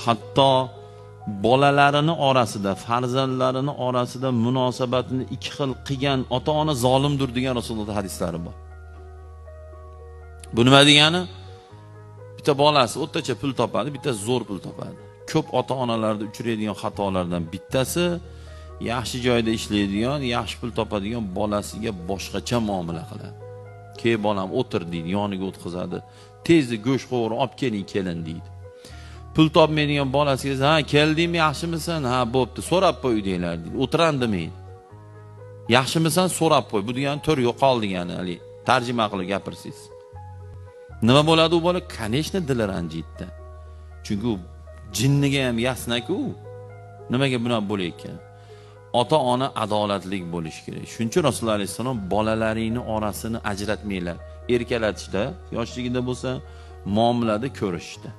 hatto bolalarini orasida, farzandlarini orasida munosabatini ikki xil qilgan ota-ona zolimdir degan Rasululloh hadislari bor. Bu nima degani? Bitta bolasi o'rtacha pul topadi, bitta zo'r pul topadi. Ko'p ota-onalarda uchraydigan xatolardan bittasi yaxshi joyda ishlaydigan, yaxshi pul topadigan bolasiga boshqacha muomala qiladi. "Key bolam o'tir" deydi, yoniga o'tkazadi. "Tezda go'sht qovurib olib keling, kelin" deydi. Pul topmaydigan bolasiga "Ha, keldingmi, yaxshimisan? Ha, bo'pti, so'rab qo'y" deylar deydi. "O'tirandimaydi. Yaxshimisan, so'rab qo'y." Bu degani tur yo'qol degani, hali tarjima qilib gapirsangiz. Nima bo'ladi u bola? Конечно, dili ranjiydi. Chunki u jinniga ham yasnaku. Nimaga buni bo'layotgan? Ota-ona adolatli bo'lish kerak. Shuncha Rasululloh alayhisalom bolalaringni orasini ajratmanglar. Erkalatishda, yoshligida bo'lsa, muomalada ko'rishdi.